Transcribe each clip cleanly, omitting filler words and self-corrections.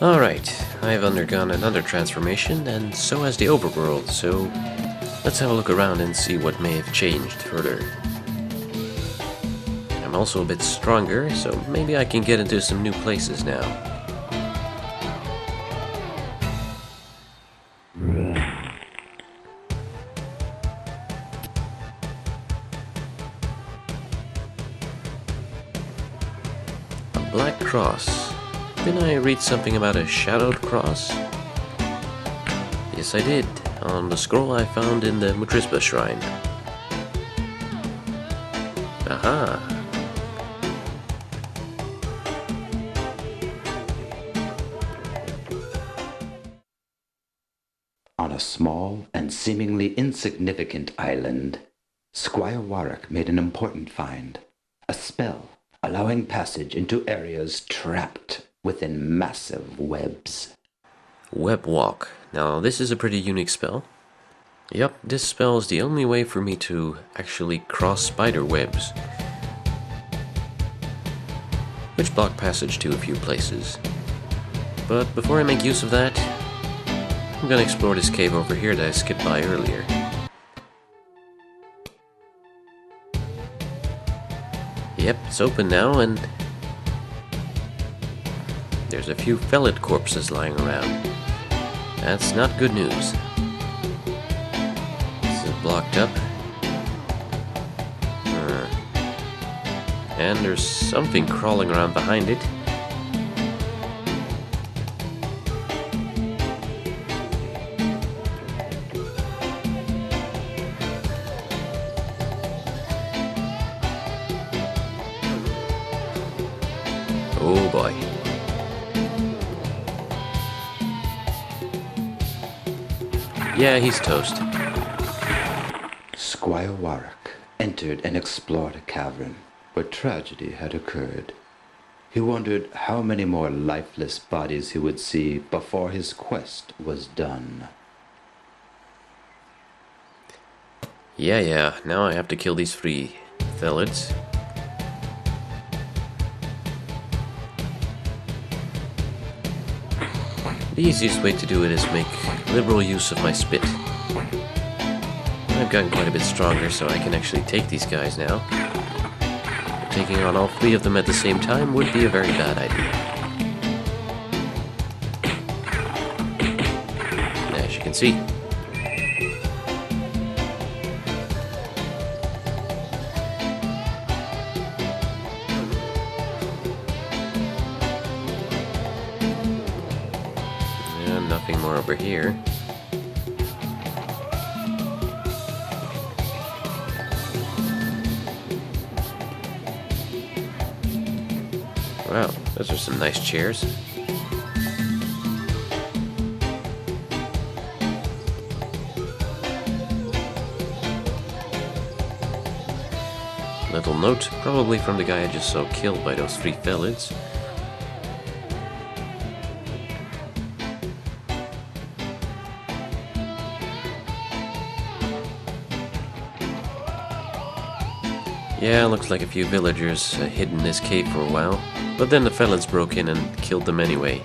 Alright, I've undergone another transformation, and so has the overworld, so let's have a look around and see what may have changed further. I'm also a bit stronger, so maybe I can get into some new places now. A black cross. Didn't I read something about a shadowed cross? Yes, I did, on the scroll I found in the Mudrisba shrine. Aha! On a small and seemingly insignificant island, Squire Warrick made an important find. A spell allowing passage into areas trapped within massive webs. Web Walk. Now, this is a pretty unique spell. Yup, this spell is the only way for me to actually cross spider webs, which block passage to a few places. But before I make use of that, I'm gonna explore this cave over here that I skipped by earlier. Yep, it's open now, and there's a few felid corpses lying around. That's not good news. This is blocked up. And there's something crawling around behind it. Oh boy. Yeah, he's toast. Squire Warrick entered and explored a cavern where tragedy had occurred. He wondered how many more lifeless bodies he would see before his quest was done. Yeah, now I have to kill these 3 thelids. The easiest way to do it is make liberal use of my spit. I've gotten quite a bit stronger, so I can actually take these guys now. Taking on all 3 of them at the same time would be a very bad idea. As you can see. And nothing more over here. Wow, those are some nice chairs. Little note, probably from the guy I just saw killed by those 3 felids. Yeah, looks like a few villagers hid in this cave for a while, but then the felids broke in and killed them anyway.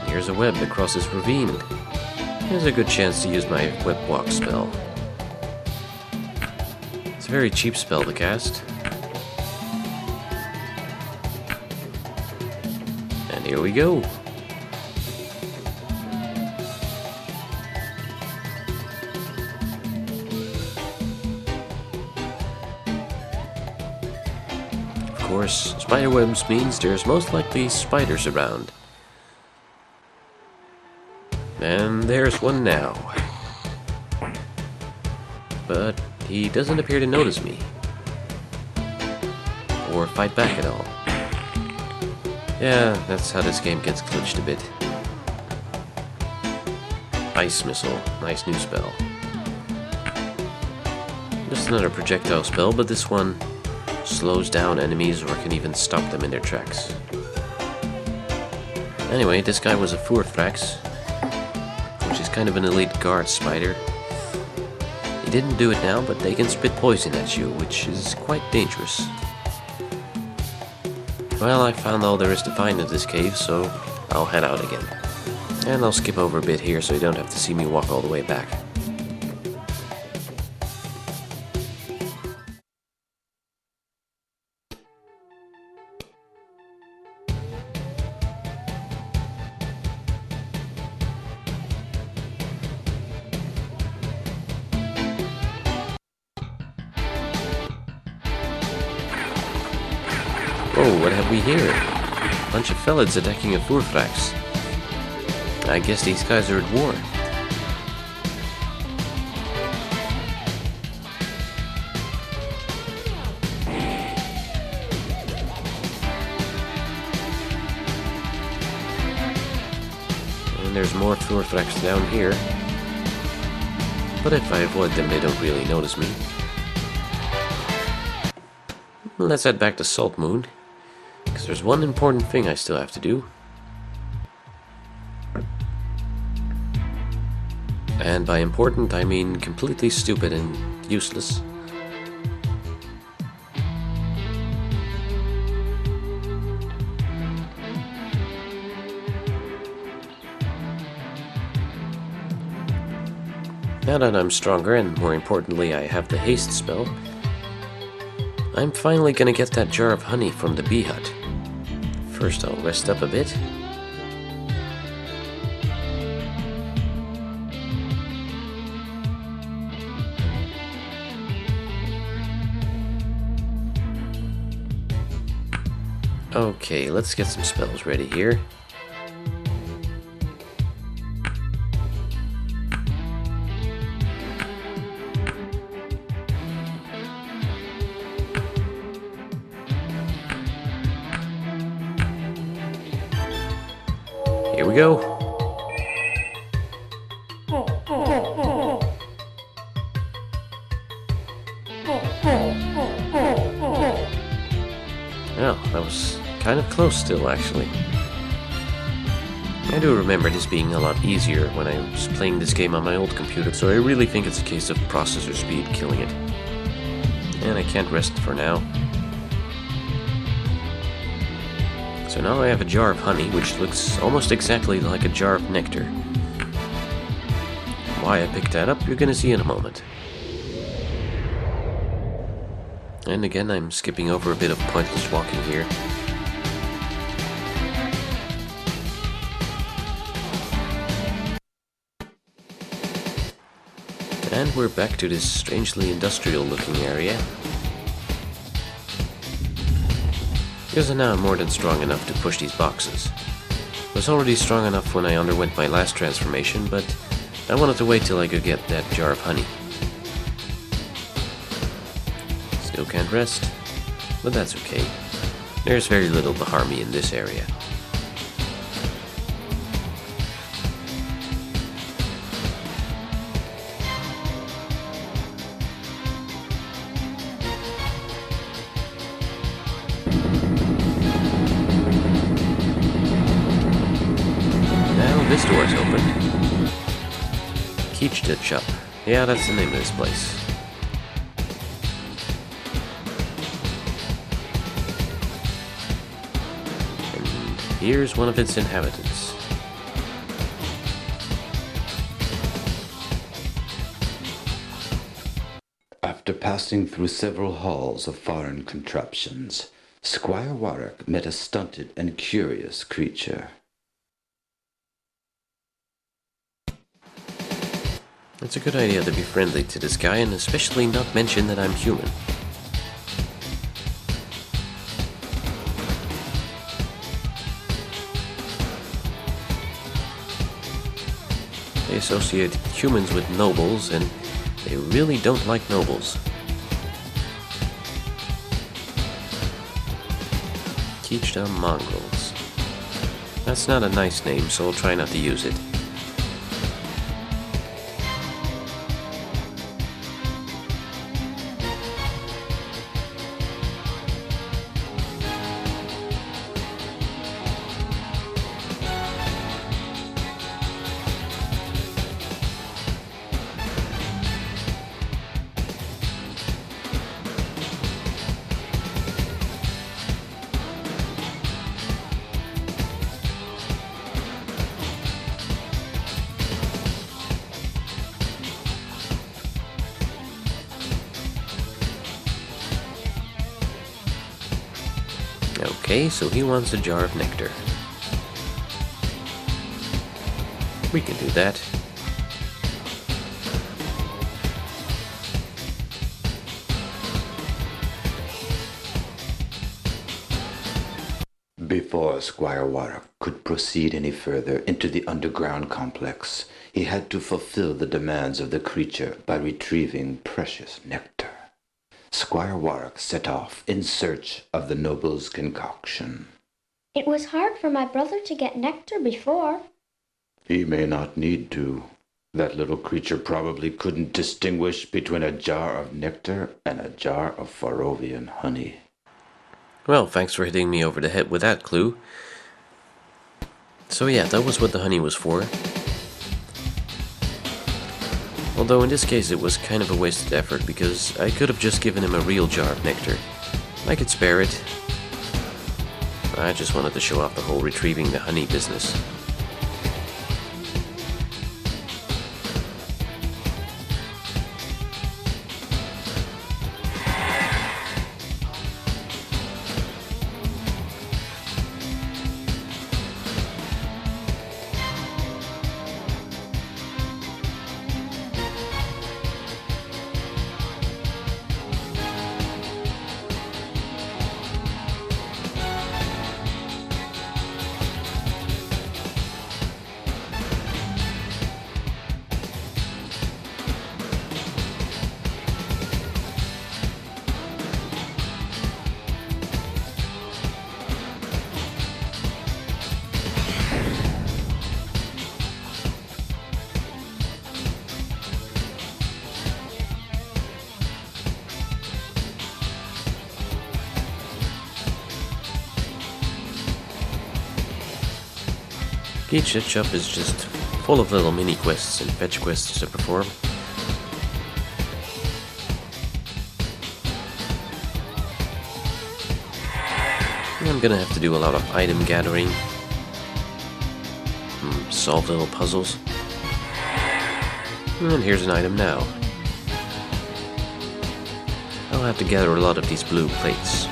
Here's a web that crosses ravine. Here's a good chance to use my web walk spell. It's a very cheap spell to cast. And here we go. Of course, spiderwebs means there's most likely spiders around. And there's one now. But he doesn't appear to notice me. Or fight back at all. Yeah, that's how this game gets glitched a bit. Ice Missile, nice new spell. Just another projectile spell, but this one slows down enemies or can even stop them in their tracks. Anyway, this guy was a Furthrax, which is kind of an elite guard spider. He didn't do it now, but they can spit poison at you, which is quite dangerous. Well, I found all there is to find in this cave, so I'll head out again. And I'll skip over a bit here so you don't have to see me walk all the way back. Whoa, what have we here? Bunch of fellas attacking a Furfrax. I guess these guys are at war. And there's more Furfrax down here. But if I avoid them, they don't really notice me. Let's head back to Salt Moon, because there's one important thing I still have to do. And by important, I mean completely stupid and useless. Now that I'm stronger, and more importantly I have the haste spell, I'm finally gonna get that jar of honey from the bee hut. First I'll rest up a bit. Okay, let's get some spells ready here. Here we go. Well, that was kind of close still, actually. I do remember this being a lot easier when I was playing this game on my old computer, so I really think it's a case of processor speed killing it. And I can't rest for now. So now I have a jar of honey, which looks almost exactly like a jar of nectar. Why I picked that up, you're gonna see in a moment. And again, I'm skipping over a bit of pointless walking here. And we're back to this strangely industrial-looking area. Because now I'm more than strong enough to push these boxes. I was already strong enough when I underwent my last transformation, but I wanted to wait till I could get that jar of honey. Still can't rest, but that's okay. There's very little to harm me in this area. This door's open. Keechdachup. Yeah, that's the name of this place. And here's one of its inhabitants. After passing through several halls of foreign contraptions, Squire Warrick met a stunted and curious creature. It's a good idea to be friendly to this guy, and especially not mention that I'm human. They associate humans with nobles, and they really don't like nobles. Keechdachup mongrels. That's not a nice name, so I'll try not to use it. Okay, so he wants a jar of nectar. We can do that. Before Squire Warrick could proceed any further into the underground complex, he had to fulfill the demands of the creature by retrieving precious nectar. Squire Warrick set off in search of the noble's concoction. It was hard for my brother to get nectar before. He may not need to. That little creature probably couldn't distinguish between a jar of nectar and a jar of Farovian honey. Well, thanks for hitting me over the head with that clue. So yeah, that was what the honey was for. Although in this case it was kind of a wasted effort, because I could have just given him a real jar of nectar. I could spare it. I just wanted to show off the whole retrieving the honey business. Keechdachup is just full of little mini quests and fetch quests to perform. I'm gonna have to do a lot of item gathering, solve little puzzles. And here's an item now. I'll have to gather a lot of these blue plates.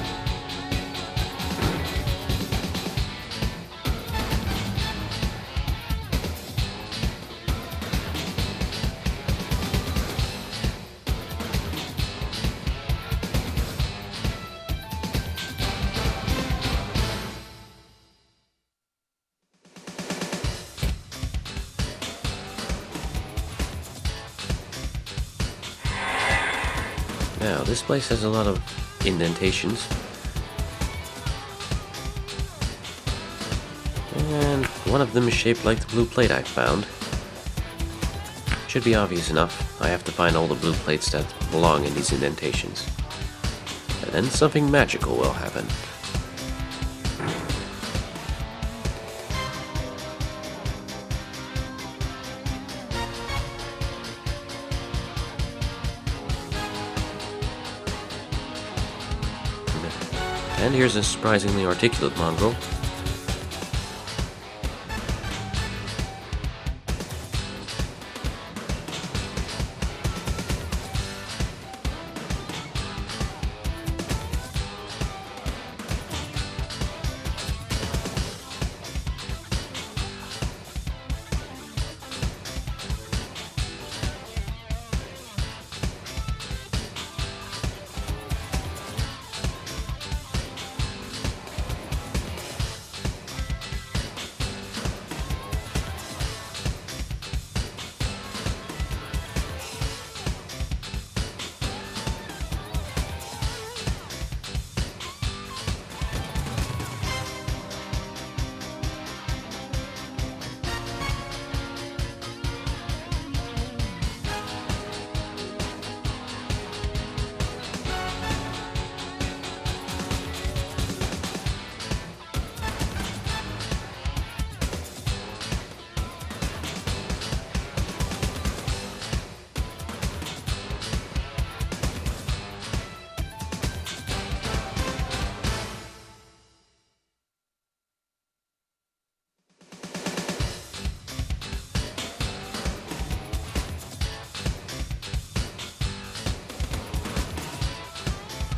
Now, this place has a lot of indentations. And one of them is shaped like the blue plate I found. Should be obvious enough. I have to find all the blue plates that belong in these indentations. And then something magical will happen. And here's a surprisingly articulate mongrel.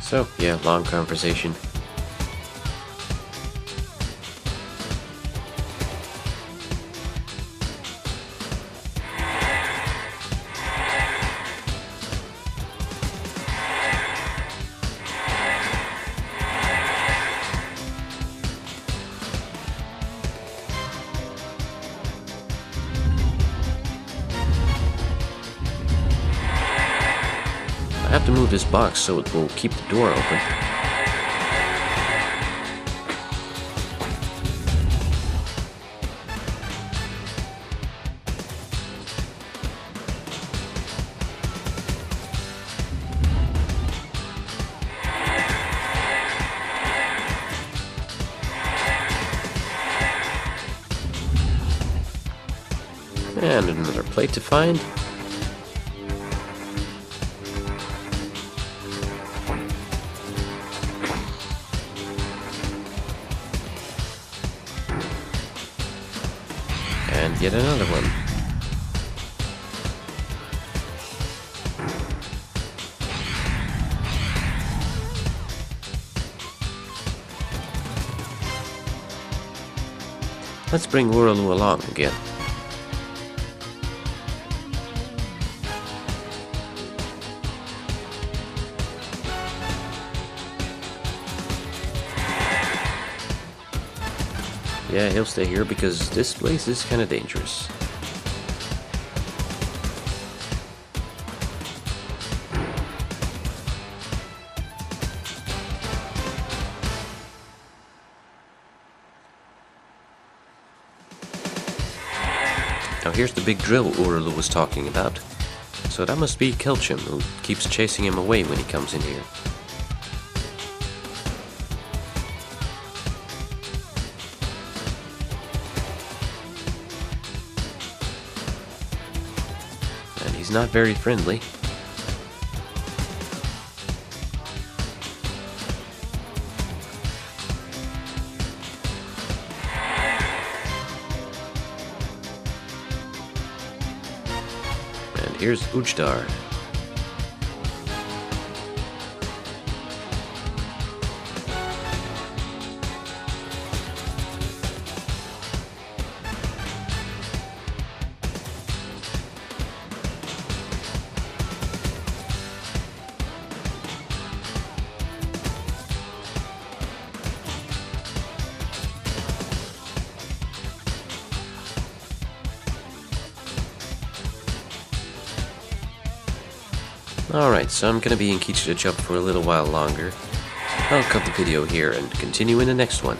So, yeah, long conversation. to move this box so it will keep the door open. And another plate to find. And yet another one. Let's bring Warrick along again. Yeah, he'll stay here because this place is kind of dangerous. Now here's the big drill Warrick was talking about. So that must be Keechdachup, who keeps chasing him away when he comes in here. He's not very friendly. And here's Keechdachup. Alright, so I'm gonna be in Keechdachup for a little while longer. I'll cut the video here and continue in the next one.